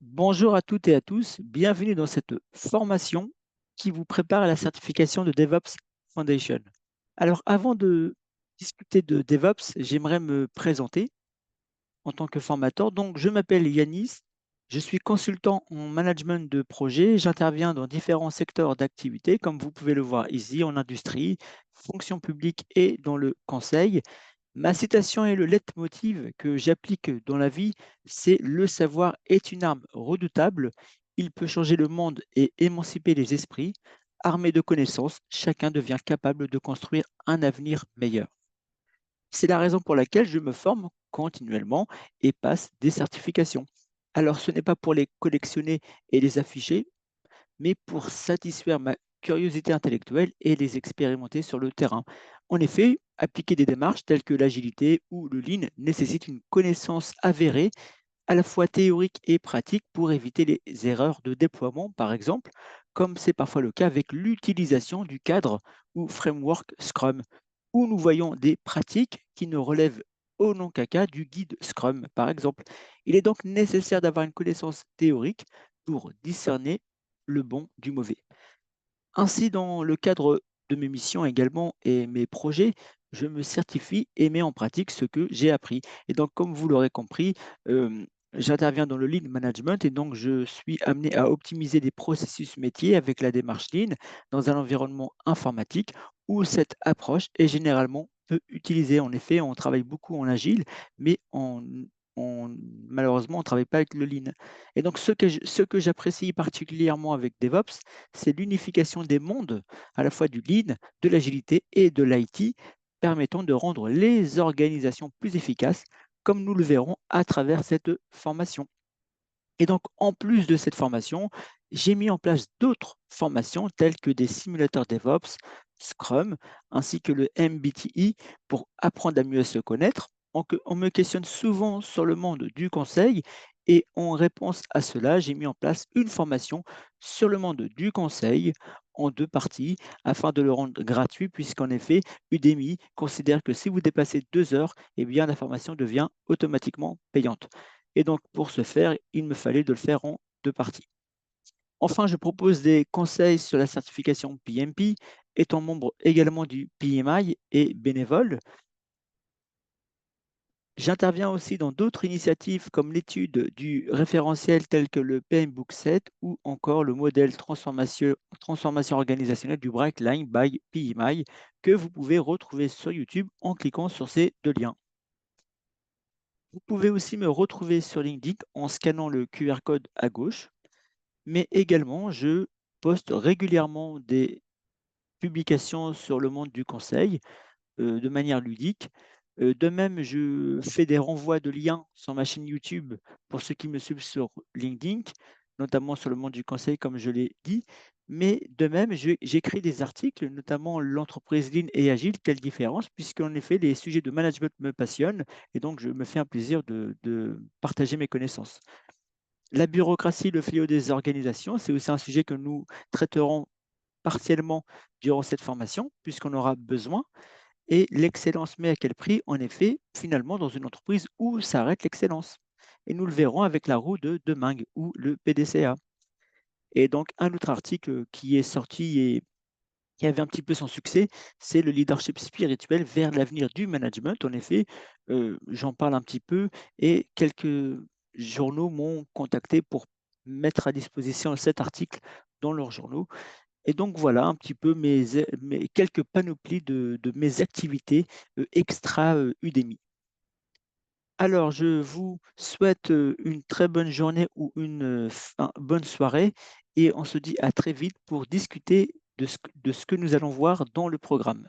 Bonjour à toutes et à tous, bienvenue dans cette formation qui vous prépare à la certification de DevOps Foundation. Alors avant de discuter de DevOps, j'aimerais me présenter en tant que formateur. Donc je m'appelle Yanis, je suis consultant en management de projet, j'interviens dans différents secteurs d'activité comme vous pouvez le voir ici en industrie, fonction publique et dans le conseil. Ma citation est le leitmotiv que j'applique dans la vie, c'est le savoir est une arme redoutable. Il peut changer le monde et émanciper les esprits. Armé de connaissances, chacun devient capable de construire un avenir meilleur. C'est la raison pour laquelle je me forme continuellement et passe des certifications. Alors ce n'est pas pour les collectionner et les afficher, mais pour satisfaire ma curiosité intellectuelle et les expérimenter sur le terrain. En effet, appliquer des démarches telles que l'agilité ou le lean nécessite une connaissance avérée, à la fois théorique et pratique, pour éviter les erreurs de déploiement, par exemple, comme c'est parfois le cas avec l'utilisation du cadre ou framework Scrum, où nous voyons des pratiques qui ne relèvent au non caca du guide Scrum, par exemple. Il est donc nécessaire d'avoir une connaissance théorique pour discerner le bon du mauvais. Ainsi, dans le cadre de mes missions également et mes projets, je me certifie et mets en pratique ce que j'ai appris. Et donc, comme vous l'aurez compris, j'interviens dans le lean management et donc je suis amené à optimiser des processus métiers avec la démarche lean dans un environnement informatique où cette approche est généralement peu utilisée. En effet, on travaille beaucoup en agile, mais malheureusement, on ne travaille pas avec le lean. Et donc, ce que j'apprécie particulièrement avec DevOps, c'est l'unification des mondes, à la fois du lean, de l'agilité et de l'IT, permettant de rendre les organisations plus efficaces, comme nous le verrons à travers cette formation. Et donc, en plus de cette formation, j'ai mis en place d'autres formations telles que des simulateurs DevOps, Scrum, ainsi que le MBTI pour apprendre à mieux se connaître. On me questionne souvent sur le monde du conseil et en réponse à cela, j'ai mis en place une formation sur le monde du conseil en deux parties afin de le rendre gratuit puisqu'en effet, Udemy considère que si vous dépassez 2 heures, eh bien, la formation devient automatiquement payante. Et donc, pour ce faire, il me fallait de le faire en deux parties. Enfin, je propose des conseils sur la certification PMP, étant membre également du PMI et bénévole. J'interviens aussi dans d'autres initiatives comme l'étude du référentiel tel que le PMBOK 7 ou encore le modèle transformation organisationnelle du Brightline by PMI que vous pouvez retrouver sur YouTube en cliquant sur ces deux liens. Vous pouvez aussi me retrouver sur LinkedIn en scannant le QR code à gauche, mais également je poste régulièrement des publications sur le monde du conseil de manière ludique. De même, je fais des renvois de liens sur ma chaîne YouTube pour ceux qui me suivent sur LinkedIn, notamment sur le monde du conseil, comme je l'ai dit. Mais de même, j'écris des articles, notamment l'entreprise Lean et Agile, quelle différence, puisqu'en effet, les sujets de management me passionnent et donc je me fais un plaisir de partager mes connaissances. La bureaucratie, le fléau des organisations, c'est aussi un sujet que nous traiterons partiellement durant cette formation, puisqu'on aura besoin. Et l'excellence, mais à quel prix? En effet, finalement, dans une entreprise où s'arrête l'excellence. Et nous le verrons avec la roue de Deming ou le PDCA. Et donc, un autre article qui est sorti et qui avait un petit peu son succès, c'est le leadership spirituel vers l'avenir du management. En effet, j'en parle un petit peu et quelques journaux m'ont contacté pour mettre à disposition cet article dans leurs journaux. Et donc voilà un petit peu mes quelques panoplies de mes activités extra Udemy. Alors, je vous souhaite une très bonne journée ou une bonne soirée et on se dit à très vite pour discuter de ce que nous allons voir dans le programme.